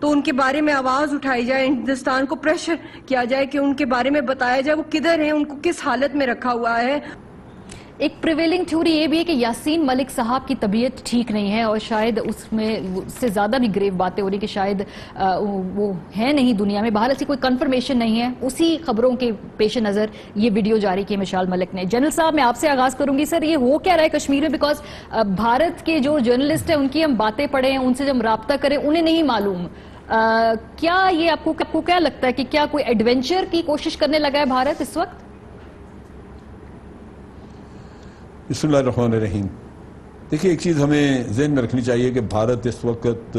تو ان کے بارے میں آواز اٹھائی جائے, ہندوستان کو پریشر کیا جائے کہ ان کے بارے میں بتایا جائے وہ کدھر ہیں, ان کو کس حالت میں رکھا ہوا ہے. ایک پریویلنگ تھیوری یہ بھی ہے کہ یاسین ملک صاحب کی طبیعت ٹھیک نہیں ہے, اور شاید اس میں سے زیادہ بھی گریو باتیں ہو رہی کہ شاید وہ ہیں نہیں دنیا میں. بہرحال ایسی کوئی کنفرمیشن نہیں ہے. اسی خبروں کے پیش نظر یہ ویڈیو جاری کی مشال ملک نے. جنرل صاحب, میں آپ سے آغاز کروں گی. سر, یہ ہو کیا رہا ہے کشمیر میں؟ بیکاز بھارت کے جو جرنلسٹ ہیں ان کی ہم باتیں پڑھیں, ان سے جب رابطہ کریں, انہیں نہیں معلوم. کیا یہ آپ کو کیا لگتا ہے کہ کیا کوئی ایڈونچر کی کوشش کرنے لگا ہے بھارت اس وقت؟ بسم اللہ الرحمن الرحیم. دیکھیے, ایک چیز ہمیں ذہن میں رکھنی چاہیے کہ بھارت اس وقت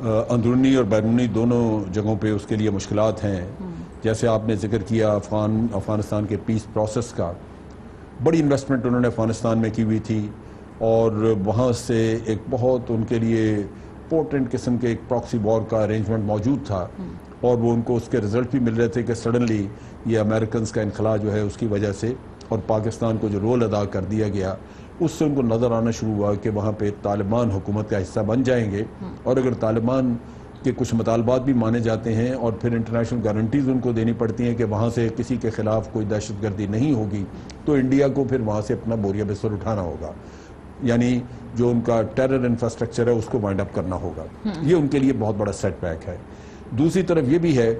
اندرونی اور بیرونی دونوں جگہوں پہ اس کے لیے مشکلات ہیں. جیسے آپ نے ذکر کیا افغانستان کے پیس پروسیس کا, بڑی انویسٹمنٹ انہوں نے افغانستان میں کی ہوئی تھی, اور وہاں سے ایک بہت ان کے لیے امپورٹنٹ قسم کے ایک پراکسی وار کا ارینجمنٹ موجود تھا, اور وہ ان کو اس کے رزلٹ بھی مل رہے تھے کہ سڈنلی یہ امریکنز کا انخلاء جو ہے اس کی وجہ سے, اور پاکستان کو جو رول ادا کر دیا گیا, اس سے ان کو نظر آنا شروع ہوا کہ وہاں پہ طالبان حکومت کا حصہ بن جائیں گے, اور اگر طالبان کے کچھ مطالبات بھی مانے جاتے ہیں اور پھر انٹرنیشنل گارنٹیز ان کو دینی پڑتی ہیں کہ وہاں سے کسی کے خلاف کوئی دہشت گردی نہیں ہوگی, تو انڈیا کو پھر وہاں سے اپنا بوریا بستر اٹھانا ہوگا, یعنی جو ان کا ٹیرر انفراسٹرکچر ہے اس کو وائنڈ اپ کرنا ہوگا. یہ ان کے لیے بہت بڑا سیٹ بیک ہے. دوسری طرف یہ بھی ہے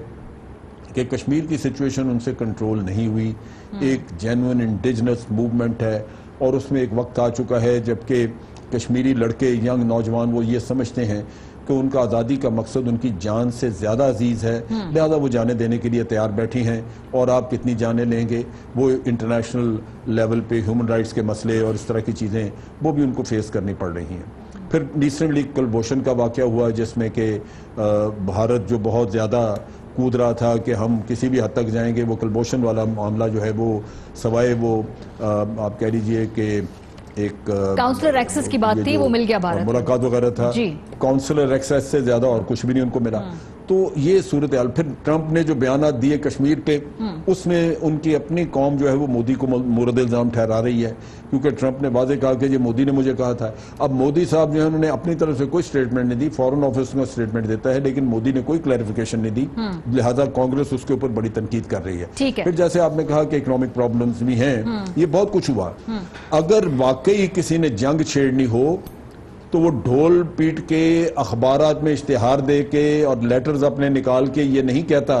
کہ کشمیر کی سچویشن ان سے کنٹرول نہیں ہوئی. ایک جینوئن انڈیجنس موومنٹ ہے, اور اس میں ایک وقت آ چکا ہے جبکہ کشمیری لڑکے, ینگ نوجوان, وہ یہ سمجھتے ہیں کہ ان کا آزادی کا مقصد ان کی جان سے زیادہ عزیز ہے, لہذا وہ جانیں دینے کے لیے تیار بیٹھی ہیں. اور آپ کتنی جانیں لیں گے, وہ انٹرنیشنل لیول پہ ہیومن رائٹس کے مسئلے اور اس طرح کی چیزیں وہ بھی ان کو فیس کرنی پڑ رہی ہیں. پھر ریسنٹلی کلبھوشن کا واقعہ ہوا, جس میں کہ بھارت جو بہت زیادہ کود رہا تھا کہ ہم کسی بھی حد تک جائیں گے, وہ کلبھوشن والا معاملہ جو ہے وہ سوائے وہ آپ کہہ لیجئے کہ ایک کاؤنسلر ایکسس کی بات تھی, وہ مل گیا بھارت, ملاقات وغیرہ تھا, کاؤنسلر ایکسس سے زیادہ اور کچھ بھی نہیں ان کو ملا. تو یہ صورتحال. پھر ٹرمپ نے جو بیانات دیے کشمیر پہ, اس میں ان کی اپنی قوم جو ہے وہ مودی کو مورد الزام ٹھہرا رہی ہے, کیونکہ ٹرمپ نے واضح کہا کہ یہ مودی نے مجھے کہا تھا. اب مودی صاحب جو ہے انہوں نے اپنی طرف سے کوئی سٹیٹمنٹ نہیں دی, فورن آفس کا سٹیٹمنٹ دیتا ہے, لیکن مودی نے کوئی کلیریفیکیشن نہیں دی, لہذا کانگریس اس کے اوپر بڑی تنقید کر رہی ہے. پھر جیسے آپ نے کہا کہ اکنامک پرابلمز بھی ہیں, یہ بہت کچھ ہوا. اگر واقعی کسی نے جنگ چھیڑنی ہو تو وہ ڈھول پیٹ کے اخبارات میں اشتہار دے کے اور لیٹرز اپنے نکال کے یہ نہیں کہتا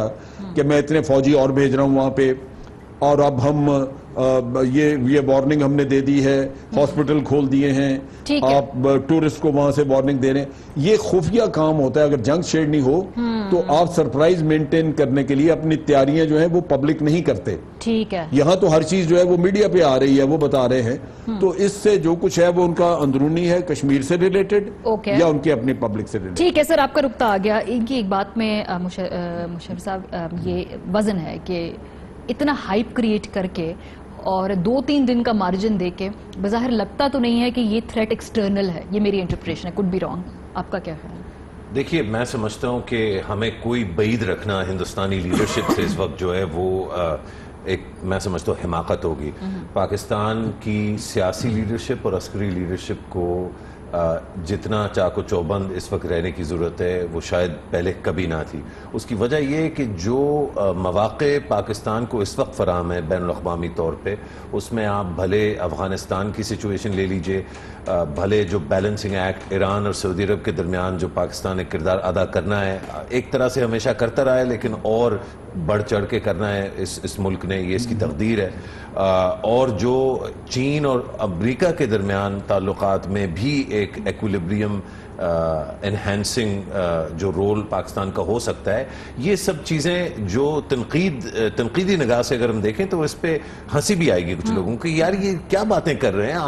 کہ میں اتنے فوجی اور بھیج رہا ہوں وہاں پہ, اور اب ہم یہ وارننگ ہم نے دے دی ہے, ہاسپٹل کھول دیے ہیں, آپ ٹورسٹ کو وہاں سے وارننگ دے رہے ہیں. یہ خفیہ کام ہوتا ہے. اگر جنگ چھیڑنی ہو تو آپ سرپرائز مینٹین کرنے کے لیے اپنی تیاریاں جو ہیں وہ پبلک نہیں کرتے. ٹھیک ہے, یہاں تو ہر چیز جو ہے وہ میڈیا پہ آ رہی ہے, وہ بتا رہے ہیں, تو اس سے جو کچھ ہے وہ ان کا اندرونی ہے, کشمیر سے ریلیٹڈ یا ان کے اپنے پبلک سے ریلیٹڈ. ٹھیک ہے سر, آپ کا رکتا آ گیا. ان کی ایک بات میں مشرف صاحب, یہ وزن ہے کہ اتنا ہائپ کریٹ کر کے اور 2-3 دن کا مارجن دے کے بظاہر لگتا تو نہیں ہے کہ یہ تھریٹ ایکسٹرنل ہے. یہ میری انٹرپریشن ہے, could be wrong. آپ کا کیا خیال ہے؟ دیکھیے, میں سمجھتا ہوں کہ ہمیں کوئی بعید رکھنا ہندوستانی لیڈرشپ سے اس وقت جو ہے وہ ایک, میں سمجھتا ہوں, حماقت ہوگی. پاکستان کی سیاسی لیڈرشپ اور عسکری لیڈرشپ کو جتنا چاق و چوبند اس وقت رہنے کی ضرورت ہے وہ شاید پہلے کبھی نہ تھی. اس کی وجہ یہ ہے کہ جو مواقع پاکستان کو اس وقت فراہم ہے بین الاقوامی طور پہ, اس میں آپ بھلے افغانستان کی سچویشن لے لیجئے, بھلے جو بیلنسنگ ایکٹ ایران اور سعودی عرب کے درمیان جو پاکستان نے کردار ادا کرنا ہے, ایک طرح سے ہمیشہ کرتا رہا ہے, لیکن اور بڑھ چڑھ کے کرنا ہے اس ملک نے, یہ اس کی تقدیر ہے. اور جو چین اور امریکہ کے درمیان تعلقات میں بھی ایک ایکولیبریم انہینسنگ جو رول پاکستان کا ہو سکتا ہے, یہ سب چیزیں جو تنقیدی نگاہ سے اگر ہم دیکھیں تو اس پہ ہنسی بھی آئے گی کچھ لوگوں کی, یار یہ کیا باتیں کر رہے ہیں,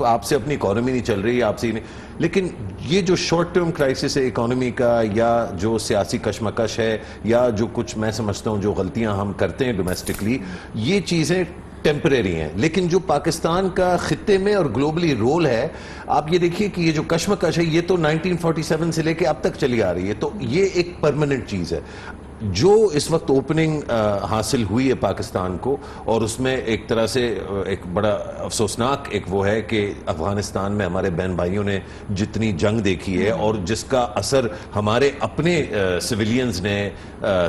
آپ سے اپنی اکانومی نہیں چل رہی, آپ سے نہیں. لیکن یہ جو شارٹ ٹرم کرائسس ہے اکانومی کا, یا جو سیاسی کشمکش ہے, یا جو کچھ میں سمجھتا ہوں جو غلطیاں ہم کرتے ہیں ڈومیسٹکلی, یہ چیزیں ٹیمپریری ہیں. لیکن جو پاکستان کا خطے میں اور گلوبلی رول ہے, آپ یہ دیکھیے کہ یہ جو کشمکش ہے یہ تو 1947 سے لے کے اب تک چلی آ رہی ہے, تو یہ ایک پرماننٹ چیز ہے. جو اس وقت اوپننگ حاصل ہوئی ہے پاکستان کو، اور اس میں ایک طرح سے ایک بڑا افسوسناک ایک وہ ہے کہ افغانستان میں ہمارے بہن بھائیوں نے جتنی جنگ دیکھی ہے اور جس کا اثر ہمارے اپنے سویلینز نے،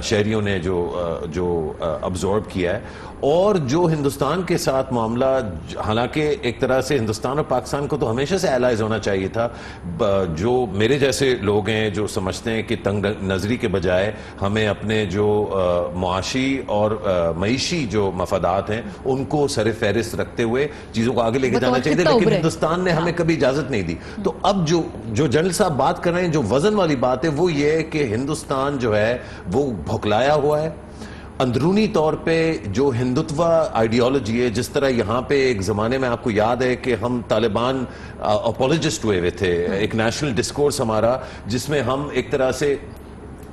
شہریوں نے جو ابزارب کیا ہے، اور جو ہندوستان کے ساتھ معاملہ، حالانکہ ایک طرح سے ہندوستان اور پاکستان کو تو ہمیشہ سے الائز ہونا چاہیے تھا، جو میرے جیسے لوگ ہیں جو سمجھتے ہیں کہ تنگ نظری کے بجائے ہمیں اپنے جو معاشی اور معیشی جو مفادات ہیں ان کو سر فہرست رکھتے ہوئے چیزوں کو آگے لے کے جانا چاہیے تھا، لیکن ہندوستان نے ہمیں کبھی اجازت نہیں دی۔ تو اب جو جنرل صاحب بات کر رہے ہیں، جو وزن والی بات ہے وہ یہ ہے کہ ہندوستان جو ہے وہ بھکلایا ہوا ہے اندرونی طور پہ۔ جو ہندوتوا آئیڈیالوجی ہے، جس طرح یہاں پہ ایک زمانے میں آپ کو یاد ہے کہ ہم طالبان اپولوجسٹ ہوئے تھے، ایک نیشنل ڈسکورس ہمارا جس میں ہم ایک طرح سے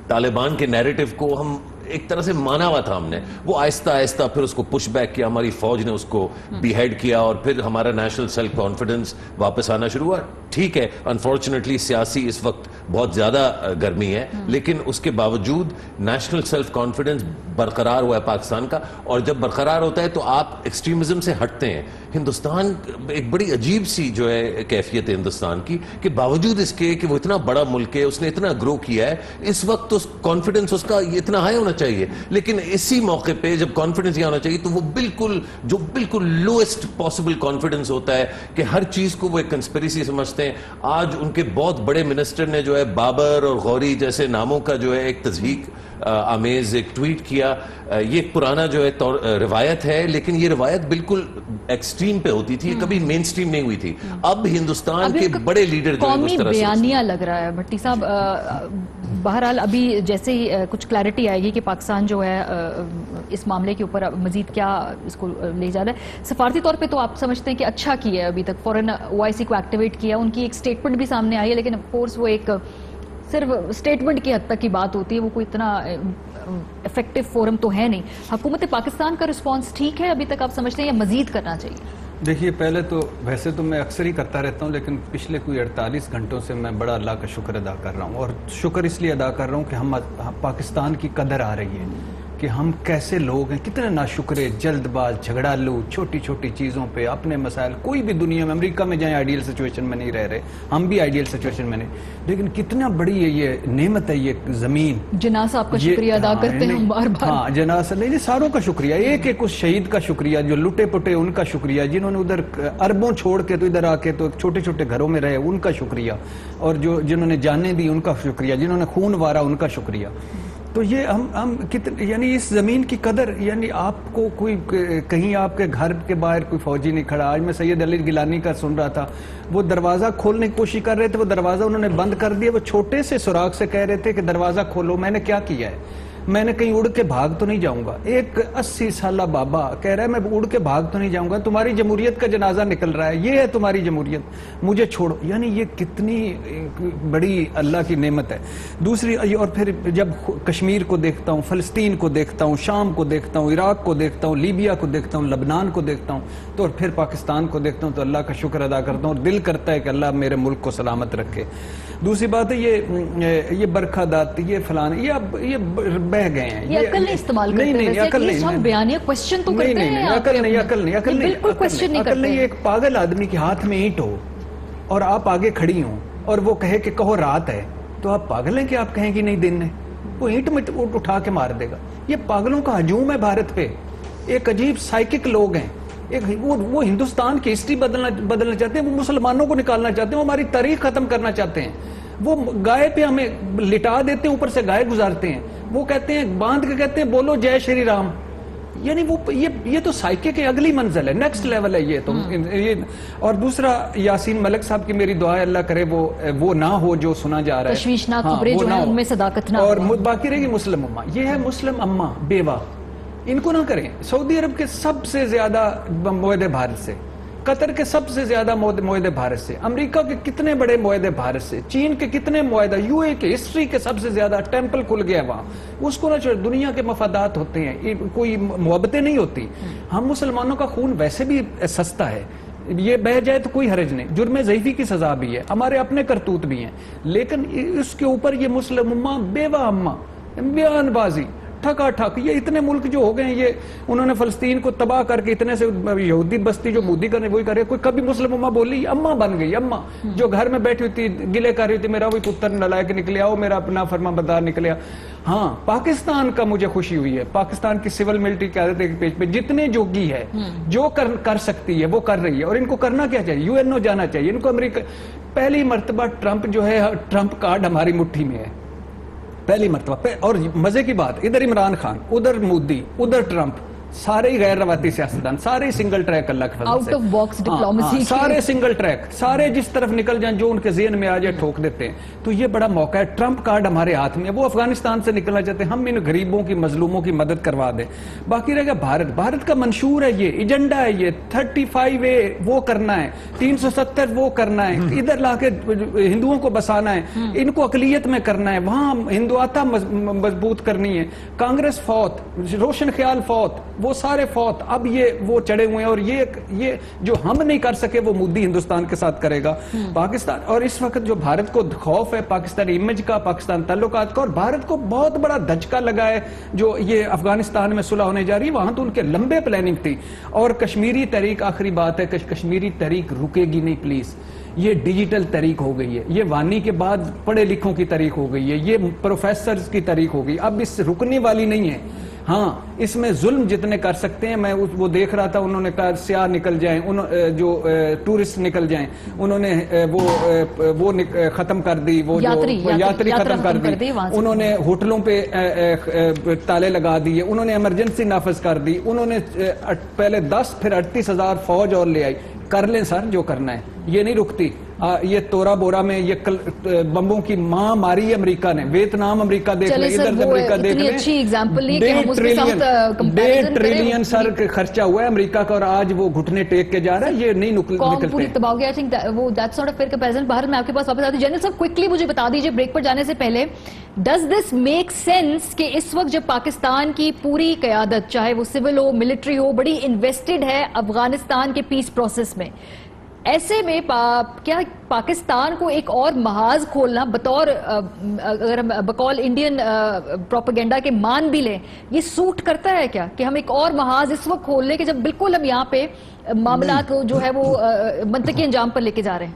طالبان کے نیریٹو کو ہم ایک طرح سے مانا ہوا تھا، ہم نے وہ آہستہ آہستہ پھر اس کو پش بیک کیا، ہماری فوج نے اس کو بی ہیڈ کیا، اور پھر ہمارا نیشنل سیلف کانفیڈنس واپس آنا شروع ہوا۔ ٹھیک ہے، انفارچونیٹلی سیاسی اس وقت بہت زیادہ گرمی ہے، لیکن اس کے باوجود نیشنل سیلف کانفیڈنس برقرار ہوا ہے پاکستان کا، اور جب برقرار ہوتا ہے تو آپ ایکسٹریمزم سے ہٹتے ہیں۔ ہندوستان ایک بڑی عجیب سی جو ہے کیفیت ہے ہندوستان کی، کہ باوجود اس کے کہ وہ اتنا بڑا ملک ہے، اس نے اتنا گرو کیا ہے، اس وقت اس کانفیڈنس اس کا اتنا ہائی ہونا چاہیے، لیکن اسی موقع پہ جب کانفیڈنس یہ ہونا چاہیے تو وہ بالکل لوئسٹ پاسبل کانفیڈنس ہوتا ہے کہ ہر چیز کو وہ ایک کنسپیریسی سمجھتے ہیں۔ آج ان کے بہت بڑے منسٹر نے جو ہے بابر اور غوری جیسے ناموں کا جو ہے ایک تضحیک آمیز ایک ٹویٹ کیا۔ یہ ایک پرانا جو ہے روایت ہے، لیکن یہ روایت بالکل ایکسٹریم پہ ہوتی تھی، کبھی مین سٹریم نہیں ہوئی تھی۔ اب ہندوستان کے بڑے لیڈر جو قومی بیانیہ لگ رہا ہے بھٹی صاحب۔ بہرحال ابھی جیسے ہی کچھ کلیرٹی آئے گی کہ پاکستان جو ہے اس معاملے کے اوپر مزید کیا اس کو لے جا رہا ہے، سفارتی طور پہ تو آپ سمجھتے ہیں کہ اچھا کیا ہے ابھی تک، فوراً OIC کو ایکٹیویٹ کیا، ان کی ایک سٹیٹمنٹ بھی سامنے آئی ہے، لیکن آف کورس وہ ایک صرف سٹیٹمنٹ کی حد تک کی بات ہوتی ہے، وہ کوئی اتنا افیکٹو فورم تو ہے نہیں۔ حکومت پاکستان کا رسپانس ٹھیک ہے ابھی تک آپ سمجھتے ہیں یا مزید کرنا چاہیے؟ دیکھیے، پہلے تو ویسے تو میں اکثر ہی کرتا رہتا ہوں، لیکن پچھلے کوئی 48 گھنٹوں سے میں بڑا اللہ کا شکر ادا کر رہا ہوں، اور شکر اس لیے ادا کر رہا ہوں کہ ہم پاکستان کی قدر آ رہی ہے کہ ہم کیسے لوگ ہیں، کتنے ناشکرے، جلد باز، جھگڑالو، چھوٹی چھوٹی چیزوں پہ اپنے مسائل، کوئی بھی دنیا میں امریکہ میں جائیں آئیڈیل سچویشن میں نہیں رہ رہے، ہم بھی آئیڈیل سچویشن میں نہیں، لیکن کتنا بڑی ہے یہ نعمت ہے یہ زمین۔ جناح صاحب کا شکریہ ادا کرتے ہیں ہم بار بار۔ ہاں، جناح صاحب نہیں، ساروں کا شکریہ، ایک ایک اس شہید کا شکریہ، جو لٹے پٹے ان کا شکریہ، جنہوں نے ادھر اربوں چھوڑ کے تو ادھر آ کے تو چھوٹے چھوٹے گھروں میں رہے ان کا شکریہ، اور جنہوں نے جانیں دی ان کا شکریہ، جنہوں نے خون وارا ان کا شکریہ۔ تو یہ ہم کتنے، یعنی اس زمین کی قدر، یعنی آپ کو کوئی کہیں آپ کے گھر کے باہر کوئی فوجی نہیں کھڑا۔ آج میں سید علی گیلانی کا سن رہا تھا، وہ دروازہ کھولنے کی کوشش کر رہے تھے، وہ دروازہ انہوں نے بند کر دیا، وہ چھوٹے سے سوراخ سے کہہ رہے تھے کہ دروازہ کھولو۔ میں نے کیا کیا ہے؟ میں نے کہیں اڑ کے بھاگ تو نہیں جاؤں گا۔ ایک 80 سالہ بابا کہہ رہا ہے میں اڑ کے بھاگ تو نہیں جاؤں گا، تمہاری جمہوریت کا جنازہ نکل رہا ہے، یہ ہے تمہاری جمہوریت، مجھے چھوڑو۔ یعنی یہ کتنی بڑی اللہ کی نعمت ہے۔ دوسری، اور پھر جب کشمیر کو دیکھتا ہوں، فلسطین کو دیکھتا ہوں، شام کو دیکھتا ہوں، عراق کو دیکھتا ہوں، لیبیا کو دیکھتا ہوں، لبنان کو دیکھتا ہوں، تو پھر پاکستان کو دیکھتا ہوں تو اللہ کا شکر ادا کرتا ہوں، اور دل کرتا ہے کہ اللہ میرے ملک کو سلامت رکھے۔ دوسری بات ہے یہ برکھا دات، یہ فلان، یہ بہ گئے ہیں، یہ عقل نہیں استعمال کرتے، نہیں عقل نہیں، ہم بیانیہ کوسچن تو کرتے ہیں، عقل نہیں، بالکل کوسچن نہیں کرتے۔ یہ ایک پاگل آدمی کے ہاتھ میں اینٹ ہو اور آپ آگے کھڑی ہوں اور وہ کہے کہ کہو رات ہے، تو آپ پاگل ہیں کہ آپ کہیں کہ نہیں دن ہے؟ وہ اینٹ میں اٹھا کے مار دے گا۔ یہ پاگلوں کا ہجوم ہے بھارت پہ، ایک عجیب سائیکک لوگ ہیں، وہ ہندوستان کی ہسٹری بدلنا چاہتے ہیں، وہ مسلمانوں کو نکالنا چاہتے ہیں، وہ ہماری تاریخ ختم کرنا چاہتے ہیں، وہ گائے پہ ہمیں لٹا دیتے ہیں، اوپر سے گائے گزارتے ہیں، وہ کہتے ہیں باندھ کے کہتے ہیں بولو جے شری رام۔ یعنی یہ تو سائیکے کی اگلی منزل ہے، نیکسٹ لیول ہے یہ تو۔ اور دوسرا، یاسین ملک صاحب کی میری دعا ہے اللہ کرے وہ نہ ہو جو سنا جا رہا ہے، تشویشناک خبریں جو ہیں ان میں صداقت نہ ہو۔ اور باقی رہے گی مسلم امہ، یہ ہے مسلم امہ بیوہ، ان کو نہ کریں۔ سعودی عرب کے سب سے زیادہ معاہدے بھارت سے، قطر کے سب سے زیادہ معاہدے بھارت سے، امریکہ کے کتنے بڑے معاہدے بھارت سے، چین کے کتنے معاہدہ، UAE کے ہسٹری کے سب سے زیادہ ٹیمپل کھل گیا وہاں، اس کو نہ چھوڑ۔ دنیا کے مفادات ہوتے ہیں، کوئی محبتیں نہیں ہوتی۔ ہم مسلمانوں کا خون ویسے بھی سستا ہے، یہ بہ جائے تو کوئی حرج نہیں، جرم ضعیفی کی سزا بھی ہے، ہمارے اپنے کرتوت بھی ہیں، لیکن اس کے اوپر یہ مسلم امہ بیوہ امہ بیان بازی ٹھکا ٹھک. یہ اتنے ملک جو ہو گئے ہیں, یہ انہوں نے فلسطین کو تباہ کر کے اتنے سے یہودی بستی جو مودی کرنے وہی کر رہے. کوئی کبھی مسلم امہ بولی؟ اماں بن گئی, اماں جو گھر میں بیٹھی ہوئی تھی گلے کر رہی تھی میرا وہی پتر نلائق نکلیا, وہ میرا اپنا فرما بردار نکلیا. ہاں پاکستان کا مجھے خوشی ہوئی ہے, پاکستان کی سول ملٹری قیادت ایک پیج پہ جتنے جوگی ہے جو کر سکتی ہے وہ کر رہی ہے. اور ان کو کرنا کیا چاہیے؟ یو این او جانا چاہیے ان کو. امریکہ پہلی مرتبہ ٹرمپ جو ہے, ٹرمپ کارڈ ہماری مٹھی میں ہے پہلی مرتبہ. اور مزے کی بات, ادھر عمران خان, ادھر مودی, ادھر ٹرمپ, سارے ہی غیر روایتی سیاستدان, سارے سنگل ٹریک اللہ کے فضل سے, آؤٹ آف باکس ڈپلومیسی, سارے سنگل ٹریک, سارے جس طرف نکل جائیں جو ان کے ذہن میں آ جائے ٹھوک دیتے ہیں. تو یہ بڑا موقع ہے, ٹرمپ کارڈ ہمارے ہاتھ میں ہے. وہ افغانستان سے نکلنا چاہتے ہیں, ہم ان غریبوں کی مظلوموں کی مدد کروا دیں. باقی رہ گیا بھارت. بھارت کا منشور ہے, یہ ایجنڈا ہے, یہ 35A وہ کرنا ہے, 370 وہ کرنا ہے, ادھر لا کے ہندوؤں کو بسانا ہے, ان کو اقلیت میں کرنا ہے, وہاں ہندوتا مضبوط کرنی ہے. کانگریس فوت, روشن خیال فوت, وہ سارے فوت. اب یہ وہ چڑھے ہوئے ہیں, اور یہ جو ہم نہیں کر سکے وہ مودی ہندوستان کے ساتھ کرے گا. پاکستان, اور اس وقت جو بھارت کو خوف ہے پاکستانی امیج کا, پاکستان تعلقات کا, اور بھارت کو بہت بڑا دھچکا لگا ہے جو یہ افغانستان میں صلح ہونے جا رہی ہے. وہاں تو ان کے لمبے پلاننگ تھی. اور کشمیری تحریک, آخری بات ہے, کشمیری تحریک رکے گی نہیں پلیز. یہ ڈیجیٹل تحریک ہو گئی ہے, یہ وانی کے بعد پڑھے لکھوں کی تحریک ہو گئی ہے, یہ پروفیسرز کی تحریک ہو گئی, اب اس رکنے والی نہیں ہے. ہاں اس میں ظلم جتنے کر سکتے ہیں, میں وہ دیکھ رہا تھا, انہوں نے کہا سیاح نکل جائیں, جو ٹورسٹ نکل جائیں, انہوں نے وہ ختم کر دی, وہ یاتری ختم کر دی, انہوں نے ہوٹلوں پہ تالے لگا دیے, انہوں نے ایمرجنسی نافذ کر دی, انہوں نے پہلے 10 پھر 38,000 فوج اور لے آئی. کر لیں سر جو کرنا ہے, یہ نہیں رکتی. یہ تورا بورا میں یہ بمبوں کی ماں ماری ہے امریکہ نے. ویتنام امریکہ دیکھ لیں, ادھر امریکہ دیکھ لیں, 1.5 ٹریلین سر خرچہ ہوا ہے امریکہ کا, اور آج وہ گھٹنے ٹیک کے جا رہا ہے. یہ نہیں نکلتے. پوری تباہ ہو گیا. آئی تھنک وہ that's not a fair comparison. Bharat میں آپ کے پاس واپس آتی ہوں. جنرل صاحب کوئکلی مجھے بتا دیجیے بریک پر جانے سے پہلے, ڈز دس میک سینس کہ اس وقت جب پاکستان کی پوری قیادت, چاہے وہ سول ہو ملٹری ہو, بڑی انویسٹڈ ہے افغانستان کے پیس پروسیس میں, ایسے میں کیا پاکستان کو ایک اور محاذ کھولنا بطور, اگر ہم بقول انڈین پروپیگنڈا کے مان بھی لیں, یہ سوٹ کرتا ہے کیا کہ ہم ایک اور محاذ اس وقت کھول لیں کہ جب بالکل ہم یہاں پہ معاملات کو جو ہے وہ منطقی انجام پر لے کے جا رہے ہیں؟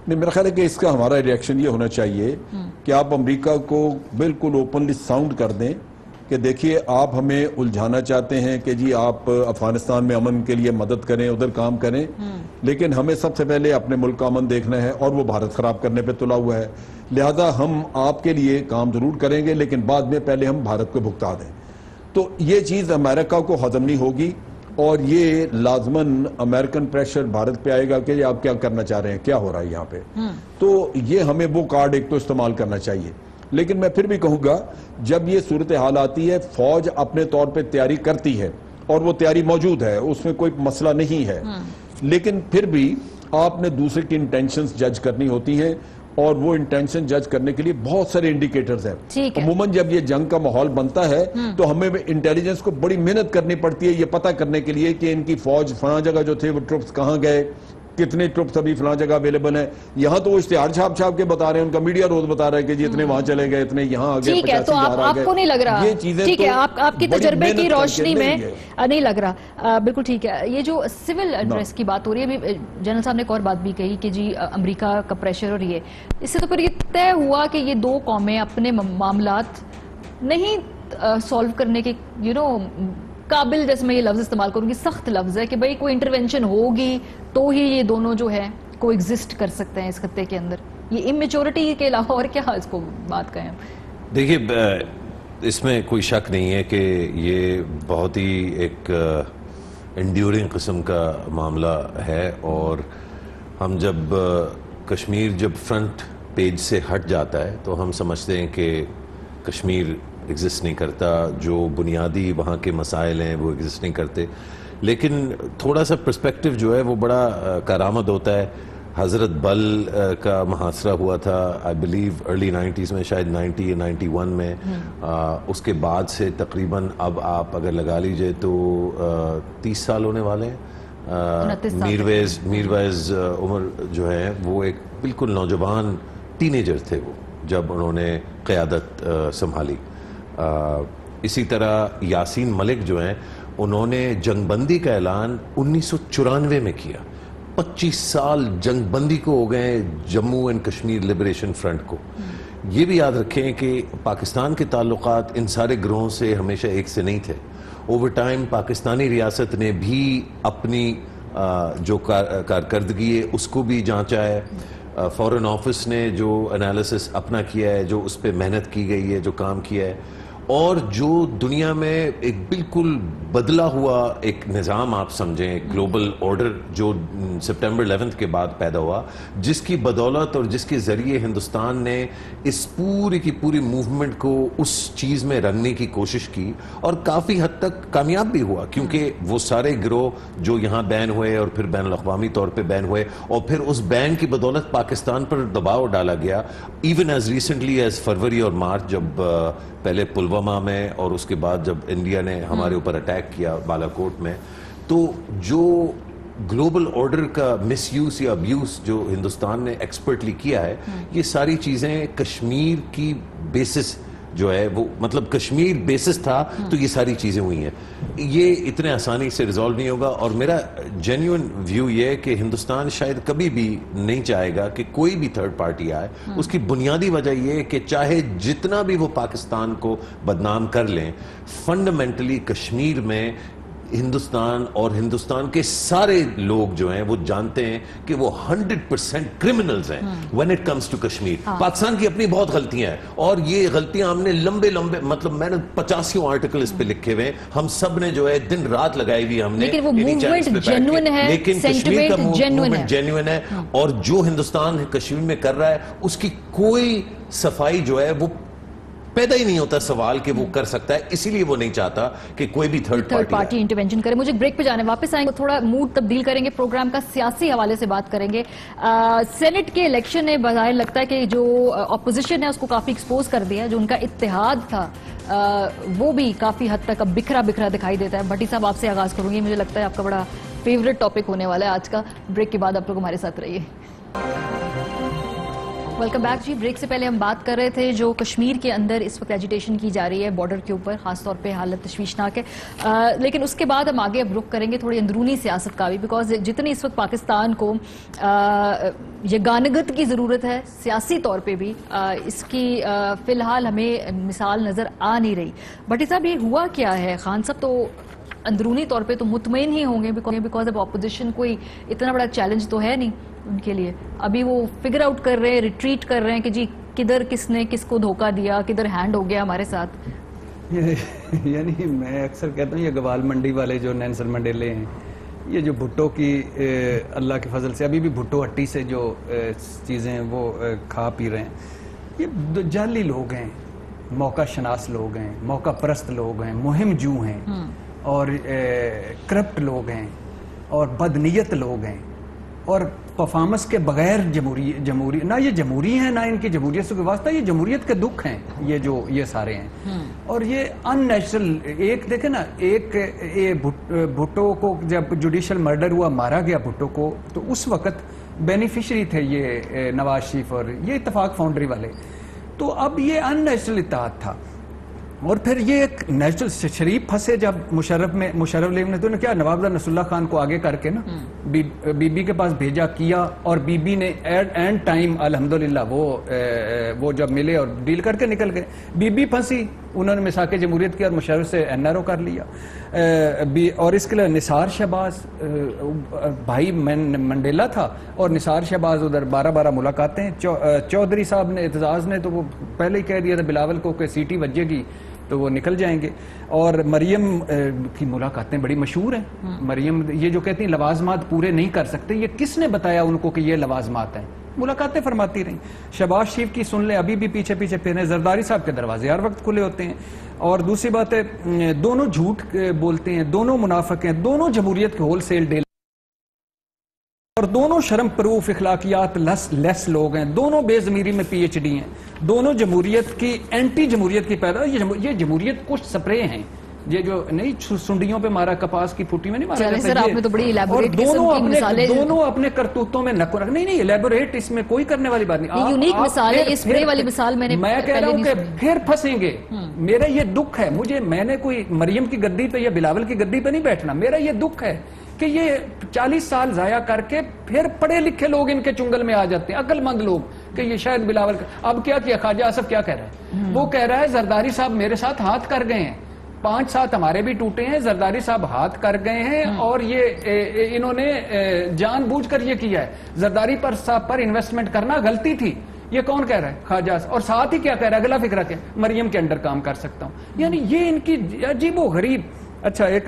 نہیں, میرا خیال ہے کہ اس کا ہمارا ریئیکشن یہ ہونا چاہیے کہ آپ امریکہ کو بالکل اوپنلی ساؤنڈ کر دیں کہ دیکھیے آپ ہمیں الجھانا چاہتے ہیں کہ جی آپ افغانستان میں امن کے لیے مدد کریں, ادھر کام کریں, لیکن ہمیں سب سے پہلے اپنے ملک کا امن دیکھنا ہے, اور وہ بھارت خراب کرنے پہ تلا ہوا ہے. لہذا ہم آپ کے لیے کام ضرور کریں گے, لیکن بعد میں پہلے ہم بھارت کو بھگتا دیں. تو یہ چیز امریکہ کو ہضم نہیں ہوگی, اور یہ لازماً امریکن پریشر بھارت پہ آئے گا کہ آپ کیا کرنا چاہ رہے ہیں, کیا ہو رہا ہے یہاں پہ. تو یہ ہمیں وہ کارڈ ایک تو استعمال کرنا چاہیے. لیکن میں پھر بھی کہوں گا, جب یہ صورتحال آتی ہے, فوج اپنے طور پہ تیاری کرتی ہے, اور وہ تیاری موجود ہے, اس میں کوئی مسئلہ نہیں ہے, لیکن پھر بھی آپ نے دوسرے کی انٹینشنز جج کرنی ہوتی ہیں, اور وہ انٹینشن جج کرنے کے لیے بہت سارے انڈیکیٹرز ہیں. عموماً جب یہ جنگ کا ماحول بنتا ہے تو ہمیں انٹیلیجنس کو بڑی محنت کرنی پڑتی ہے یہ پتہ کرنے کے لیے کہ ان کی فوج فلاں جگہ جو تھے وہ ٹروپس کہاں گئے, کتنے ٹروپس ابھی فلاں جگہ اویلیبل ہیں. یہاں تو وہ اشتہار چھاپ کے بتا رہے ہیں, ان کا میڈیا روز بتا رہا ہے کہ جی اتنے وہاں چلے گئے, اتنے یہاں آ گئے, ٹھیک ہے. تو آپ کو نہیں لگ رہا, ٹھیک ہے, آپ کی تجربے کی روشنی میں نہیں لگ رہا, بالکل ٹھیک ہے. یہ جو سول انٹرسٹ کی بات ہو رہی ہے, ابھی جنرل صاحب نے ایک اور بات بھی کہی کہ جی امریکہ کا پریشر, اور یہ اس سے تو پھر یہ طے ہوا کہ یہ دو قومیں اپنے معاملات نہیں سالو کرنے کے قابل, جیسے میں یہ لفظ استعمال کروں گی, سخت لفظ ہے کہ بھئی کوئی انٹرونشن ہوگی تو ہی یہ دونوں جو ہے کو ایگزسٹ کر سکتے ہیں اس خطے کے اندر. یہ امیچورٹی کے علاوہ اور کیا اس کو بات کہیں؟ دیکھیے, اس میں کوئی شک نہیں ہے کہ یہ بہت ہی ایک انڈیورنگ قسم کا معاملہ ہے, اور ہم جب کشمیر جب فرنٹ پیج سے ہٹ جاتا ہے تو ہم سمجھتے ہیں کہ کشمیر ایگزسٹ نہیں کرتا, جو بنیادی وہاں کے مسائل ہیں وہ ایگزسٹ نہیں کرتے. لیکن تھوڑا سا پرسپیکٹیو جو ہے وہ بڑا کارآمد ہوتا ہے. حضرت بل کا محاصرہ ہوا تھا آئی بلیو ارلی 90s میں, شاید 90 یا 91 میں. اس کے بعد سے تقریباً اب آپ اگر لگا لیجئے تو 30 سال ہونے والے ہیں. میرویز عمر جو ہے وہ ایک بالکل نوجوان ٹین ایجر تھے, جب انہوں نے قیادت سنبھالی. اسی طرح یاسین ملک جو ہیں انہوں نے جنگ بندی کا اعلان 1994 میں کیا. 25 سال جنگ بندی کو ہو گئے Jammu and Kashmir liberation front کو. یہ بھی یاد رکھیں کہ پاکستان کے تعلقات ان سارے گروہوں سے ہمیشہ ایک سے نہیں تھے. اوور ٹائم پاکستانی ریاست نے بھی اپنی جو کارکردگی ہے اس کو بھی جانچا ہے. فورن آفس نے جو انالیسس اپنا کیا ہے, جو اس پہ محنت کی گئی ہے, جو کام کیا ہے, اور جو دنیا میں ایک بالکل بدلا ہوا ایک نظام آپ سمجھیں, گلوبل آرڈر جو سپٹمبر 11 کے بعد پیدا ہوا, جس کی بدولت اور جس کے ذریعے ہندوستان نے اس پوری کی پوری موومنٹ کو اس چیز میں رنگنے کی کوشش کی اور کافی حد تک کامیاب بھی ہوا, کیونکہ وہ سارے گروہ جو یہاں بین ہوئے اور پھر بین الاقوامی طور پہ بین ہوئے, اور پھر اس بین کی بدولت پاکستان پر دباؤ ڈالا گیا. ایون ایز ریسنٹلی ایز فروری اور مارچ, جب پہلے پلوامہ میں اور اس کے بعد جب انڈیا نے ہمارے اوپر اٹیک کیا بالا کوٹ میں, تو جو گلوبل آرڈر کا مس یوز یا ابیوز جو ہندوستان نے ایکسپرٹلی کیا ہے, یہ ساری چیزیں کشمیر کی بیسس جو ہے وہ, مطلب کشمیر بیسس تھا تو یہ ساری چیزیں ہوئی ہیں. یہ اتنے آسانی سے ریزالو نہیں ہوگا, اور میرا جینیون ویو یہ ہے کہ ہندوستان شاید کبھی بھی نہیں چاہے گا کہ کوئی بھی تھرڈ پارٹی آئے. اس کی بنیادی وجہ یہ ہے کہ چاہے جتنا بھی وہ پاکستان کو بدنام کر لیں, فنڈامنٹلی کشمیر میں ہندوستان اور ہندوستان کے سارے لوگ جو ہیں وہ جانتے ہیں کہ وہ 100% کرمنلز ہیں when it comes to Kashmir. Pakistan کی اپنی بہت غلطیاں ہیں, اور یہ غلطیاں ہم نے لمبے مطلب میں نے 85 آرٹیکل اس پہ لکھے ہوئے, ہم سب نے جو ہے دن رات لگائی ہوئی ہم نے, لیکن وہ موومنٹ جینوئن ہے, لیکن کشمیر کا موومنٹ جینوئن ہے, اور جو ہندوستان کشمیر میں کر رہا ہے اس کی کوئی صفائی جو ہے وہ پیدا ہی نہیں ہوتا سوال کہ وہ کر سکتا ہے, اسی لیے وہ نہیں چاہتا کہ کوئی بھی تھرڈ پارٹی انٹرونشن کرے. مجھے بریک پہ جانے, واپس آئیں گے, تھوڑا موڈ تبدیل کریں گے, پروگرام کا سیاسی حوالے سے بات کریں گے. سینٹ کے الیکشن نے بظاہر لگتا ہے کہ جو اپوزیشن ہے اس کو کافی ایکسپوز کر دیا, جو ان کا اتحاد تھا وہ بھی کافی حد تک اب بکھرا بکھرا دکھائی دیتا ہے. بھٹی صاحب آپ سے آغاز کروں گی, مجھے لگتا ہے آپ کا بڑا فیوریٹ ٹاپک ہونے والا ہے آج کا. بریک کے بعد آپ لوگ ہمارے ساتھ رہیے. ویلکم بیک جی. بریک سے پہلے ہم بات کر رہے تھے جو کشمیر کے اندر اس وقت ایجیٹیشن کی جا رہی ہے بارڈر کے اوپر, خاص طور پہ حالت تشویشناک ہے, لیکن اس کے بعد ہم آگے اب رخ کریں گے تھوڑی اندرونی سیاست کا بھی, بیکاز جتنی اس وقت پاکستان کو یگانگت کی ضرورت ہے سیاسی طور پہ بھی, اس کی فی الحال ہمیں مثال نظر آ نہیں رہی. بھٹی صاحب یہ ہوا کیا ہے؟ خان صاحب تو اندرونی طور پہ تو مطمئن ہی ہوں گے, بیکاز اب اپوزیشن کوئی اتنا بڑا چیلنج تو ہے نہیں ان کے لیے. ابھی وہ فگر آؤٹ کر رہے ہیں, ریٹریٹ کر رہے ہیں کہ جی کدھر کس نے کس کو دھوکہ دیا, کدھر ہینڈ ہو گیا ہمارے ساتھ. یعنی میں اکثر کہتا ہوں یہ گوال منڈی والے جو نیلسن منڈیلے ہیں, یہ جو بھٹو کی اللہ کے فضل سے ابھی بھی بھٹو ہٹی سے جو چیزیں ہیں وہ کھا پی رہے ہیں, یہ جعلی لوگ ہیں, موقع شناس لوگ ہیں, موقع پرست لوگ ہیں, مہم جو ہیں, اور کرپٹ لوگ ہیں, اور بدنیت لوگ ہیں, اور پرفارمنس کے بغیر جمہوری نہ یہ جمہوری ہیں نہ ان کی جمہوریت سے کوئی واسطہ, یہ جمہوریت کے دکھ ہیں یہ سارے ہیں. اور یہ ان نیچرل, ایک دیکھیں نا, ایک بھٹو کو جب جوڈیشل مرڈر ہوا, مارا گیا بھٹو کو, تو اس وقت بینیفیشری تھے یہ نواز شریف اور یہ اتفاق فاؤنڈری والے. تو اب یہ ان نیچرل اتحاد تھا, اور پھر یہ ایک نیچرل شریف پھنسے جب مشرف لیگ نے, تو نے کیا نواب اللہ نصر اللہ خان کو آگے کر کے نا بی بی کے پاس بھیجا کیا, اور بی بی نے اینڈ ٹائم الحمدللہ وہ جب ملے اور ڈیل کر کے نکل گئے. بی بی پھنسی, انہوں نے مساق جمہوریت کیا اور مشرف سے این آر او کر لیا. اور اس کے لیے نثار شہباز بھائی منڈیلا تھا, اور نثار شہباز ادھر 12 ملاقاتیں, چودھری صاحب نے اعتزاز نے تو وہ پہلے ہی کہہ دیا تھا بلاول کو کہ سیٹی بجے گی تو وہ نکل جائیں گے. اور مریم کی ملاقاتیں بڑی مشہور ہیں. مریم یہ جو کہتی ہیں لوازمات پورے نہیں کر سکتے, یہ کس نے بتایا ان کو کہ یہ لوازمات ہیں؟ ملاقاتیں فرماتی رہیں. شہباز شریف کی سن لیں, ابھی بھی پیچھے پھر ہیں. زرداری صاحب کے دروازے ہر وقت کھلے ہوتے ہیں. اور دوسری بات ہے, دونوں جھوٹ بولتے ہیں, دونوں منافق ہیں, دونوں جمہوریت کے ہول سیل ڈیل, اور دونوں شرم پروف اخلاقیات لیس لوگ ہیں, دونوں بے ضمیری میں پی ایچ ڈی ہیں, دونوں جمہوریت کی اینٹی جمہوریت کی پیدا. یہ جمہوریت کچھ سپرے ہیں, یہ جو نہیں سنڈیوں پہ مارا کپاس کی پھوٹی میں نہیں مارا چلیں سر، آپ نے تو بڑی اور elaborate قسم کی مثالیں دونوں اپنے کرتوتوں میں نکو رکھ نہیں ایلیبوریٹ اس میں کوئی کرنے والی بات نہیں. یونیک مثال ہے. یہ اسپرے والی مثال میں کہہ رہا ہوں کہ پھر پھنسیں گے. میرا یہ دکھ ہے, میں نے کوئی مریم کی گدی پہ یا بلاول کی گدی پہ نہیں بیٹھنا. میرا یہ دکھ ہے کہ یہ 40 سال ضائع کر کے پھر پڑھے لکھے لوگ ان کے چنگل میں آ جاتے ہیں, عقل مند لوگ, کہ یہ شاید بلاول اب کیا خواجہ آصف کیا کہہ رہا ہے؟ وہ کہہ رہا ہے زرداری صاحب میرے ساتھ ہاتھ کر گئے ہیں, 5 ساتھ ہمارے بھی ٹوٹے ہیں, زرداری صاحب ہاتھ کر گئے ہیں اور یہ انہوں نے جان بوجھ کر یہ کیا ہے. زرداری صاحب پر انویسٹمنٹ کرنا غلطی تھی. یہ کون کہہ رہا ہے؟ خواجہ. اور ساتھ ہی کیا کہہ رہا ہے؟ اگلا فکرہ کیا؟ مریم کے انڈر کام کر سکتا ہوں. یعنی یہ ان کی عجیب و غریب. اچھا ایک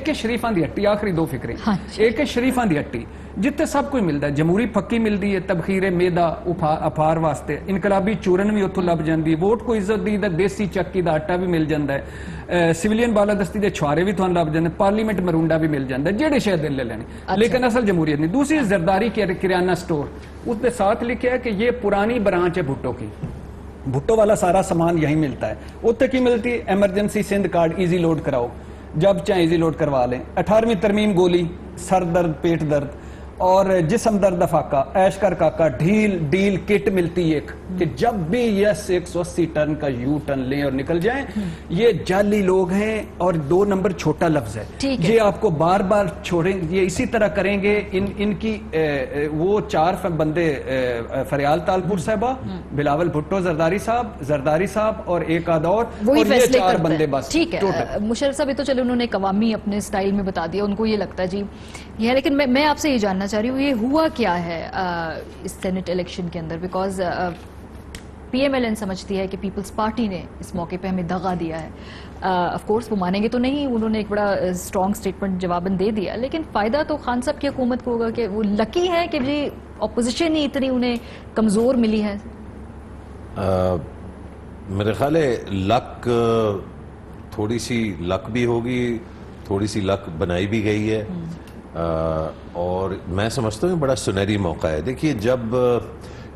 کے شریفاں دی ہٹی, آخری 2 فکریں. ایک کے شریفاں دی ہٹی جتے سب کوئی ملتا ہے. جمہوری پکی ملتی ہے, تبخیر میدا اپار واسطے, انقلابی چورن بھی اتوں لب جاندی, ووٹ کو عزت دی تے دیسی چکی دا آٹا بھی مل جاتا ہے, سویلین بالادستی دے چھوارے بھی تھوڑا لب جاندے, پارلیمنٹ مرونڈا بھی مل جاتا ہے, جہے شاید دل لے لینے. لیکن اصل جمہوریت نہیں. دوسری زرداری کریانہ سٹور, اس کے ساتھ لکھا ہے کہ یہ پرانی برانچ ہے بھٹو کی, بھٹو والا سارا سامان یہیں ملتا ہے. اتنے کی ملتی ہے؟ Emergency Sindh card easy load کراؤ, جب چاہیں ایزی لوڈ کروا لیں. 18ویں ترمیم گولی, سر درد, پیٹ درد اور جسم درد فاقہ, ایش کر کاکا, ڈیل کٹ ملتی ایک کہ جب بھی یس 180 ٹن کا یو ٹن لیں اور نکل جائیں. یہ جعلی لوگ ہیں اور 2 نمبر چھوٹا لفظ ہے. یہ آپ کو بار بار چھوڑیں, یہ اسی طرح کریں گے. ان کی وہ 4 بندے, فریال تالپور صاحبہ, بلاول بھٹو, زرداری صاحب اور ایک آدھ اور یہ 4 بندے بس. ٹھیک ہے مشرف صاحب, یہ تو چلو انہوں نے عوامی اپنے سٹائل میں بتا دیا, ان کو یہ لگتا ہے جی یہ ہے. لیکن میں آپ سے یہ جاننا چاہ رہی ہوں یہ ہوا کیا ہے اس سینٹ الیکشن کے اندر, because P M L N سمجھتی ہے کہ پیپلز پارٹی نے اس موقع پہ ہمیں دغا دیا ہے. آف کورس وہ مانیں گے تو نہیں, انہوں نے ایک بڑا اسٹرانگ سٹیٹمنٹ جواباً دے دیا, لیکن فائدہ تو خان صاحب کی حکومت کو ہوگا کہ وہ لکی ہے کہ جی اپوزیشن ہی اتنی انہیں کمزور ملی ہے. میرے خیال ہے لک, تھوڑی سی لک بھی ہوگی, تھوڑی سی لک بنائی بھی گئی ہے, اور میں سمجھتا ہوں بڑا سنہری موقع ہے. دیکھیے جب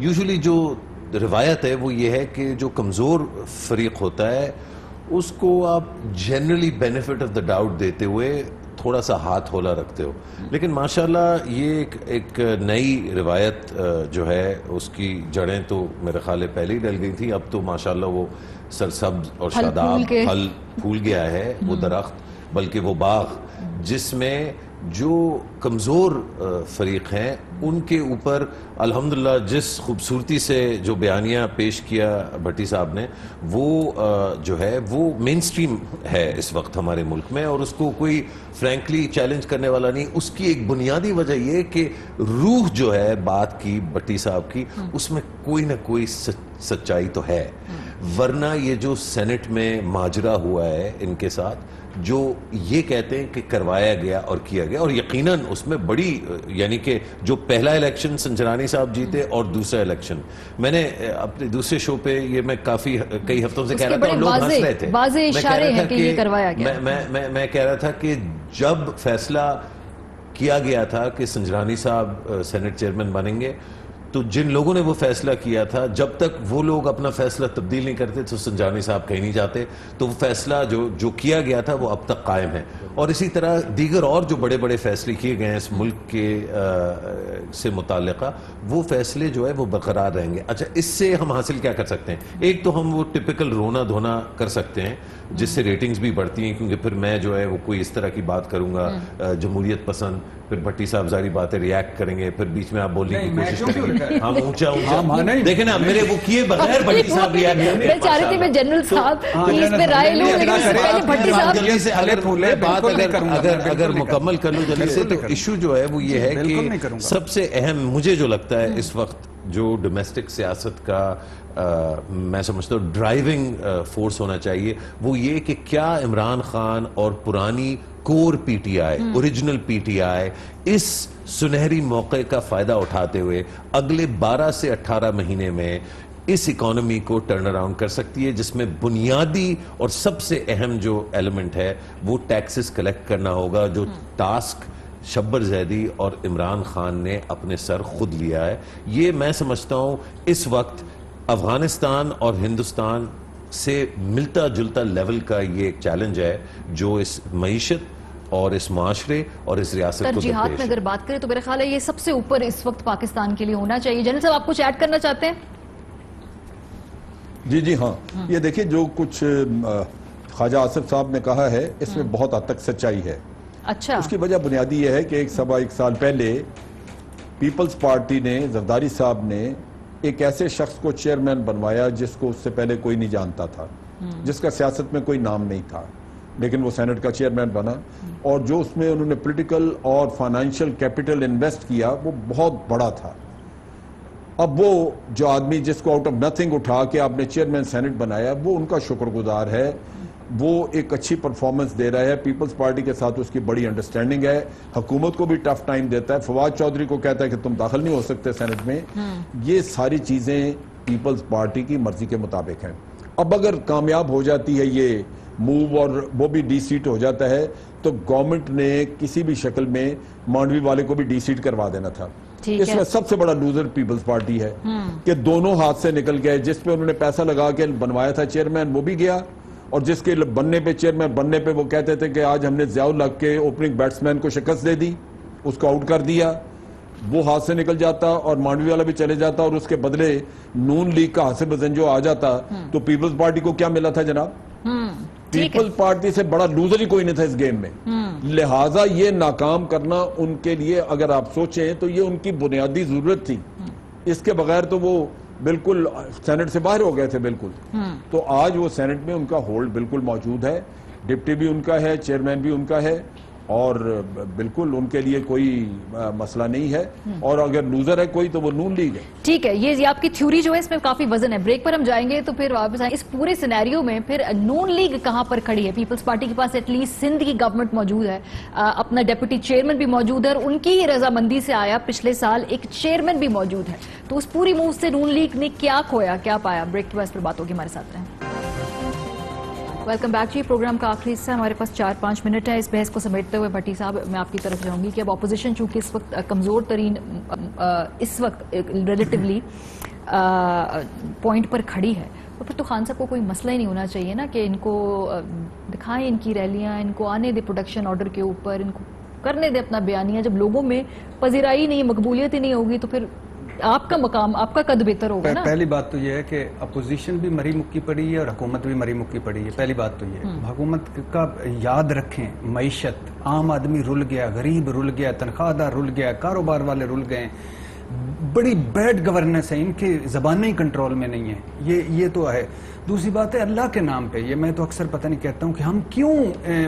یوزلی جو روایت ہے وہ یہ ہے کہ جو کمزور فریق ہوتا ہے اس کو آپ generally benefit of the doubt دیتے ہوئے تھوڑا سا ہاتھ ہولا رکھتے ہو. لیکن ماشاءاللہ یہ ایک نئی روایت جو ہے اس کی جڑیں تو میرے خیال پہلے ہی ڈل گئی تھی. اب تو ماشاءاللہ وہ سرسبز اور شاداب پھل پھول گیا ہے وہ درخت, بلکہ وہ باغ جس میں جو کمزور فریق ہیں ان کے اوپر الحمدللہ جس خوبصورتی سے جو بیانیہ پیش کیا بھٹی صاحب نے, وہ جو ہے وہ مین سٹریم ہے اس وقت ہمارے ملک میں, اور اس کو کوئی فرینکلی چیلنج کرنے والا نہیں. اس کی ایک بنیادی وجہ یہ کہ روح جو ہے بات کی بھٹی صاحب کی, اس میں کوئی نہ کوئی سچائی تو ہے. ورنہ یہ جو سینٹ میں ماجرا ہوا ہے ان کے ساتھ, جو یہ کہتے ہیں کہ کروایا گیا اور کیا گیا, اور یقیناً اس میں بڑی, یعنی کہ جو پہلا الیکشن سنجرانی صاحب جیتے اور دوسرا الیکشن, میں نے اپنے دوسرے شو پہ یہ میں کئی ہفتوں سے کہہ رہا تھا اور لوگ ہنس رہے تھے. میں کہہ رہا تھا کہ جب فیصلہ کیا گیا تھا کہ سنجرانی صاحب سینٹ چیئرمین بنیں گے, تو جن لوگوں نے وہ فیصلہ کیا تھا, جب تک وہ لوگ اپنا فیصلہ تبدیل نہیں کرتے تو سنجرانی صاحب کہیں نہیں جاتے. تو وہ فیصلہ جو کیا گیا تھا وہ اب تک قائم ہے, اور اسی طرح دیگر اور جو بڑے بڑے فیصلے کیے گئے ہیں اس ملک کے سے متعلقہ, وہ فیصلے جو ہے وہ برقرار رہیں گے. اچھا اس سے ہم حاصل کیا کر سکتے ہیں؟ ایک تو ہم وہ ٹپیکل رونا دھونا کر سکتے ہیں جس سے ریٹنگز بھی بڑھتی ہیں, کیونکہ پھر میں جو ہے وہ کوئی اس طرح کی بات کروں گا جمہوریت پسند, پھر بھٹی صاحب ظاہری بات ہے ریاکٹ کریں گے, پھر بیچ میں آپ بولنے کی کوشش کریں گے, ہم اونچا دیکھیں نا, میرے وہ کیے بغیر بھٹی صاحب ریاکٹ کریں گے. میں چاہ رہی تھی میں جنرل صاحب کی اس پہ رائے لوں, لیکن اس سے پہلے بھٹی صاحب اگر مکمل کر لوں جلدی سے, تو ایشو جو ہے وہ یہ ہے کہ سب سے اہم مجھے جو لگتا ہے اس وقت جو ڈومیسٹک سیاست کا میں سمجھتا ہوں ڈرائیونگ فورس ہونا چاہیے, وہ یہ کہ کیا عمران خان اور پرانی core P T I, original P T I اس سنہری موقع کا فائدہ اٹھاتے ہوئے اگلے 12 سے 18 مہینے میں اس اکانومی کو ٹرن اراؤنڈ کر سکتی ہے, جس میں بنیادی اور سب سے اہم جو ایلیمنٹ ہے وہ ٹیکسز کلیکٹ کرنا ہوگا, جو ٹاسک شبر زیدی اور عمران خان نے اپنے سر خود لیا ہے. یہ میں سمجھتا ہوں اس وقت افغانستان اور ہندوستان سے ملتا جلتا لیول کا یہ ایک چیلنج ہے جو اس معیشت اور اس معاشرے اور اس ریاست کو ترجیحات میں اگر بات کریں تو میرا خیال ہے یہ سب سے اوپر اس وقت پاکستان کے لیے ہونا چاہیے. جنرل صاحب آپ کچھ ایڈ کرنا چاہتے ہیں؟ جی ہاں, یہ دیکھیں جو کچھ خواجہ آصف صاحب نے کہا ہے اس میں بہت حد تک سچائی ہے. اچھا, اس کی وجہ بنیادی یہ ہے کہ ایک سال پہلے پیپلز پارٹی نے, زرداری صاحب نے ایک ایسے شخص کو چیئرمین بنوایا جس کو اس سے پہلے کوئی نہیں جانتا تھا, جس کا سیاست میں کوئی نام نہیں تھا, لیکن وہ سینٹ کا چیئرمین بنا, اور جو اس میں انہوں نے پولیٹیکل اور فائنینشیل کیپٹل انویسٹ کیا وہ بہت بڑا تھا. اب وہ جو آدمی جس کو آؤٹ آف نتھنگ اٹھا کے آپ نے چیئرمین سینٹ بنایا, وہ ان کا شکر گزار ہے, وہ ایک اچھی پرفارمنس دے رہا ہے. پیپلز پارٹی کے ساتھ اس کی بڑی انڈرسٹینڈنگ ہے, حکومت کو بھی ٹف ٹائم دیتا ہے. فواد چودھری کو کہتا ہے کہ تم داخل نہیں ہو سکتے سینٹ میں. یہ ساری چیزیں پیپلز پارٹی کی مرضی کے مطابق ہیں. اب اگر کامیاب ہو جاتی ہے یہ موو اور وہ بھی ڈی سیٹ ہو جاتا ہے تو گورنمنٹ نے کسی بھی شکل میں مانڈوی والے کو بھی ڈی سیٹ کروا دینا تھا. اس میں سب سے بڑا لوزر پیپلز پارٹی ہے کہ دونوں ہاتھ سے نکل گئے. جس پہ انہوں نے پیسہ لگا کے بنوایا تھا چیئرمین وہ بھی گیا, اور جس کے بننے پہ چیئرمین بننے پہ وہ کہتے تھے کہ آج ہم نے ضیاء الحق کے اوپننگ بیٹسمین کو شکست دے دی, اس کو آؤٹ کر دیا, وہ ہاتھ سے نکل جاتا اور مانڈوی والا بھی چلے جاتا, اور اس کے بدلے نون لیگ کا حاسب زنجو آ جاتا. تو پیپلز پارٹی کو کیا ملا تھا جناب؟ پیپل پارٹی سے بڑا لوزر ہی کوئی نہیں تھا اس گیم میں. لہٰذا یہ ناکام کرنا ان کے لیے اگر آپ سوچیں تو یہ ان کی بنیادی ضرورت تھی. اس کے بغیر تو وہ بالکل سینٹ سے باہر ہو گئے تھے بالکل. تو آج وہ سینٹ میں ان کا ہولڈ بالکل موجود ہے, ڈپٹی بھی ان کا ہے, چیئرمین بھی ان کا ہے, اور بالکل ان کے لیے کوئی مسئلہ نہیں ہے. اور اگر لوزر ہے کوئی تو وہ نون لیگ ہے. ٹھیک ہے, یہ آپ کی تھیوری جو ہے اس میں کافی وزن ہے. بریک پر ہم جائیں گے تو پھر واپس آئیں. اس پورے سینیریو میں پھر نون لیگ کہاں پر کھڑی ہے؟ پیپلز پارٹی کے پاس ایٹ لیسٹ سندھ کی گورنمنٹ موجود ہے, اپنا ڈیپٹی چیئرمین بھی موجود ہے, اور ان کی رضامندی سے آیا پچھلے سال ایک چیئرمین بھی موجود ہے. تو اس پوری موو سے نون لیگ نے کیا کھویا, کیا پایا؟ بریک کے بعد پھر بات ہوگی, ہمارے ساتھ رہیں. ویلکم بیک جی. پروگرام کا آخری حصہ, ہمارے پاس 4-5 منٹ ہے. اس بحث کو سمیٹتے ہوئے بھٹی صاحب میں آپ کی طرف جاؤں گی کہ اب اپوزیشن چونکہ اس وقت کمزور ترین اس وقت ریلیٹیولی پوائنٹ پر کھڑی ہے, تو پھر تو خان صاحب کو کوئی مسئلہ ہی نہیں ہونا چاہیے نا کہ ان کو دکھائیں ان کی ریلیاں, ان کو آنے دے پروڈکشن آرڈر کے اوپر, ان کو کرنے دے اپنا بیانیہ. جب لوگوں میں پذیرائی نہیں, مقبولیت ہی نہیں ہوگی تو پھر آپ کا مقام, آپ کا قد بہتر ہوگا نا. پہلی بات تو یہ ہے کہ اپوزیشن بھی مری مکی پڑی ہے اور حکومت بھی مری مکی پڑی ہے. پہلی بات تو یہ ہے, حکومت کا یاد رکھیں, معیشت, عام آدمی رل گیا, غریب رل گیا, تنخواہ دار رل گیا, کاروبار والے رل گئے. بڑی بیڈ گورننس ہے, ان کی زبانیں ہی کنٹرول میں نہیں ہیں. یہ تو ہے. دوسری بات ہے اللہ کے نام پہ, یہ میں تو اکثر پتہ نہیں کہتا ہوں کہ ہم کیوں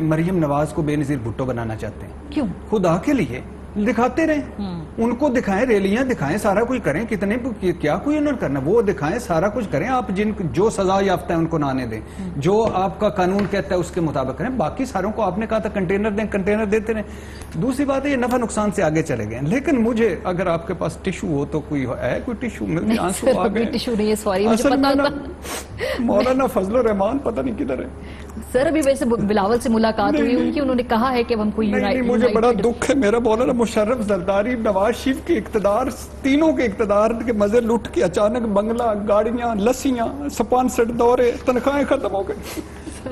مریم نواز کو بے نظیر بھٹو بنانا چاہتے ہیں. کیوں؟ خدا کے لیے دکھاتے رہیں, ان کو دکھائیں, ریلیاں دکھائیں, سارا کچھ کریں. کتنے کیا کوئی انہوں نے کرنا, وہ دکھائیں, سارا کچھ کریں. آپ جو سزا یافتہ ہے ان کو نہ آنے دیں, جو آپ کا قانون کہتا ہے اس کے مطابق کریں. باقی ساروں کو آپ نے کہا تھا کنٹینر دیں, کنٹینر دیتے رہیں. دوسری بات ہے یہ نفع نقصان سے آگے چلے گئے. لیکن مجھے اگر آپ کے پاس ٹیشو ہو تو کوئی ہے, کوئی ٹیشو ملتی, آنسو آ گئے. ٹیشو نہیں ہے, سوری, مجھے پتا ہوتا. مولانا فضل الرحمان پتہ نہیں کدھر ہے. سر ابھی ویسے بلاول سے ملاقات ہوئی ان کی, انہوں نے کہا ہے کہ ہم کوئی نہیں, مجھے بڑا دکھ ہے. میرا مولانا مشرف, زرداری, نواز شریف کے اقتدار, تینوں کے اقتدار کے مزے لٹ کے اچانک بنگلہ, گاڑیاں, لسیاں, سپانسر دورے, تنخواہیں ختم ہو گئی.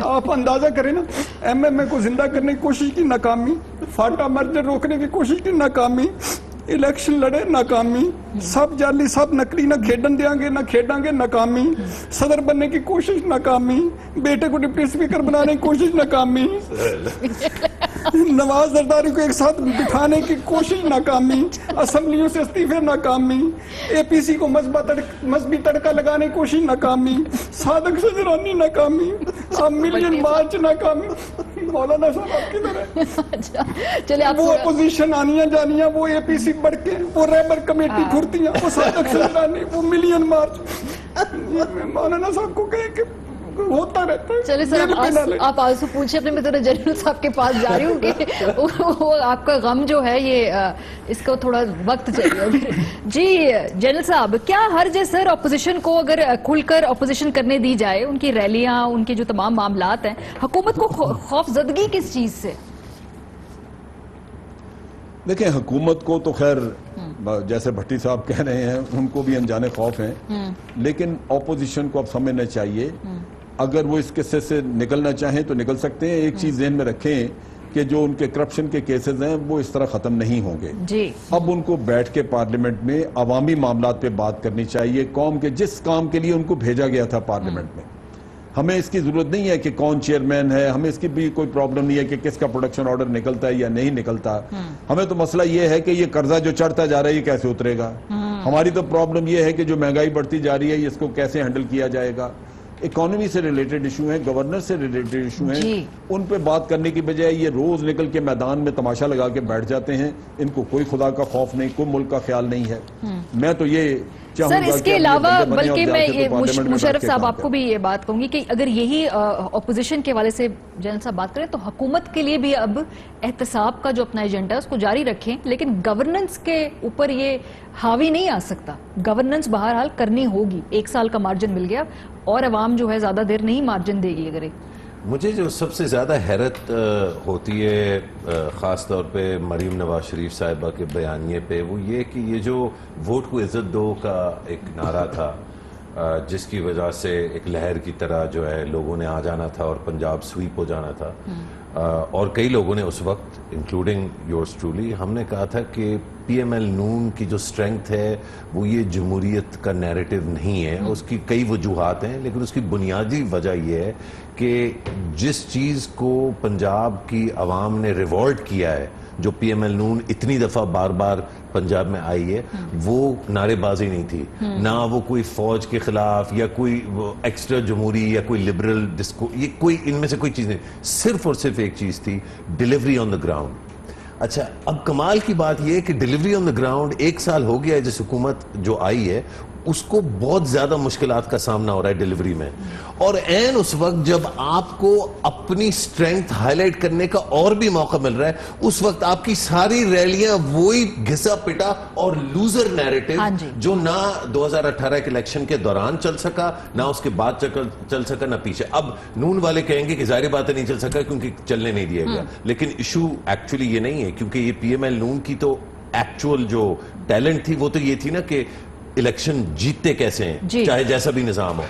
آپ اندازہ کریں نا, ایم ایم اے کو زندہ کرنے کی کوشش کی, ناکامی. فاٹا مرجر روکنے کی کوشش کی, ناکامی. الیکشن لڑے, ناکامی. سب جعلی, سب نکلی, نہ کھیڈن دیاں گے, نہ کھیڈاں گے, ناکامی. صدر بننے کی کوشش, ناکامی. بیٹے کو ڈپٹی اسپیکر بنانے کی کوشش, ناکامی. نواز زرداری کو ایک ساتھ بٹھانے کی کوشش, ناکامی. اسمبلیوں سے استعفے, ناکامی. اے پی سی کو مذہبی تڑکا لگانے کی کوشش, ناکامی. صادق شجرانی, ناکامی. اب ملین مارچ, ناکامی. مولانا صاحب آپ کدھر ہے؟ وہ اپوزیشن آنیاں جانیاں, وہ اے پی سی بڑھ کے, وہ ریبر کمیٹی گھرتیاں, وہ صادق شجرانی, وہ ملین مارچ. مولانا صاحب کو کہے کہ ہوتا رہتا ہے. چلے سر, آپ آنسو پوچھیں اپنے, میں جنرل صاحب کے پاس جا رہی ہوں کہ وہ آپ کا غم جو ہے یہ اس کو تھوڑا وقت چاہیے. جی جنرل صاحب, کیا حرج ہے سر اپوزیشن کو اگر کھل کر اپوزیشن کرنے دی جائے, ان کی ریلیاں, ان کے جو تمام معاملات ہیں, حکومت کو خوف زدگی کس چیز سے؟ دیکھیں حکومت کو تو خیر جیسے بھٹی صاحب کہہ رہے ہیں ان کو بھی انجانے خوف ہیں, لیکن اپوزیشن کو اب سمجھنا چاہیے اگر وہ اس قصے سے نکلنا چاہیں تو نکل سکتے ہیں. ایک چیز ذہن میں رکھیں کہ جو ان کے کرپشن کے کیسز ہیں وہ اس طرح ختم نہیں ہوں گے. جی اب ان کو بیٹھ کے پارلیمنٹ میں عوامی معاملات پہ بات کرنی چاہیے. قوم کے جس کام کے لیے ان کو بھیجا گیا تھا پارلیمنٹ میں, ہمیں اس کی ضرورت نہیں ہے کہ کون چیئرمین ہے, ہمیں اس کی بھی کوئی پرابلم نہیں ہے کہ کس کا پروڈکشن آرڈر نکلتا ہے یا نہیں نکلتا. ہمیں تو مسئلہ یہ ہے کہ یہ قرضہ جو چڑھتا جا رہا ہے یہ کیسے اترے گا. ہماری تو پرابلم یہ ہے کہ جو مہنگائی بڑھتی جا رہی ہے اس کو کیسے ہینڈل کیا جائے گا. اکانومی سے ریلیٹڈ ایشو ہیں, گورنر سے ریلیٹڈ ایشو ہیں, ان پہ بات کرنے کی بجائے یہ روز نکل کے میدان میں تماشا لگا کے بیٹھ جاتے ہیں. ان کو کوئی خدا کا خوف نہیں, کوئی ملک کا خیال نہیں ہے. میں تو یہ سر اس کے علاوہ بلکہ میں یہ مشرف صاحب آپ کو بھی یہ بات کہوں گی کہ اگر یہی اپوزیشن کے والے سے جنرل صاحب بات کریں تو حکومت کے لیے بھی اب احتساب کا جو اپنا ایجنڈا ہے اس کو جاری رکھیں, لیکن گورننس کے اوپر یہ حاوی نہیں آ سکتا. گورننس بہرحال کرنی ہوگی. 1 سال کا مارجن مل گیا اور عوام جو ہے زیادہ دیر نہیں مارجن دے گی. اگر مجھے جو سب سے زیادہ حیرت ہوتی ہے خاص طور پہ مریم نواز شریف صاحبہ کے بیانیے پہ, وہ یہ کہ یہ جو ووٹ کو عزت دو کا ایک نعرہ تھا جس کی وجہ سے ایک لہر کی طرح جو ہے لوگوں نے آ جانا تھا اور پنجاب سویپ ہو جانا تھا, اور کئی لوگوں نے اس وقت انکلوڈنگ یورز ٹرولی ہم نے کہا تھا کہ پی ایم ایل نون کی جو اسٹرینگتھ ہے وہ یہ جمہوریت کا نیریٹو نہیں ہے. اس کی کئی وجوہات ہیں لیکن اس کی بنیادی وجہ یہ ہے کہ جس چیز کو پنجاب کی عوام نے ریوولٹ کیا ہے, جو پی ایم ایل نون اتنی دفعہ بار بار پنجاب میں آئی ہے, وہ نعرے بازی نہیں تھی, نہ وہ کوئی فوج کے خلاف یا کوئی ایکسٹرا جمہوری یا کوئی لبرل ڈسکو, یہ کوئی ان میں سے کوئی چیز نہیں, صرف اور صرف ایک چیز تھی, ڈیلیوری آن دا گراؤنڈ. اچھا اب کمال کی بات یہ ہے کہ ڈیلیوری آن دا گراؤنڈ 1 سال ہو گیا ہے جس حکومت جو آئی ہے اس کو بہت زیادہ مشکلات کا سامنا ہو رہا ہے ڈیلیوری میں, اور عین اس وقت جب آپ کو اپنی اسٹرینگتھ ہائی لائٹ کرنے کا اور بھی موقع مل رہا ہے اس وقت آپ کی ساری ریلیاں وہی گھسا پٹا اور لوزر نیریٹو جو نہ 2018 کے الیکشن کے دوران چل سکا, نہ اس کے بعد چل سکا, نہ پیچھے. اب نون والے کہیں گے کہ ظاہر بات نہیں چل سکا کیونکہ چلنے نہیں دیا گیا, لیکن ایشو ایکچولی یہ نہیں ہے کیونکہ یہ پی ایم ایل نون کی تو ایکچوئل جو ٹیلنٹ تھی وہ تو یہ تھی نا کہ الیکشن جیتتے کیسے ہیں چاہے جیسا بھی نظام ہو.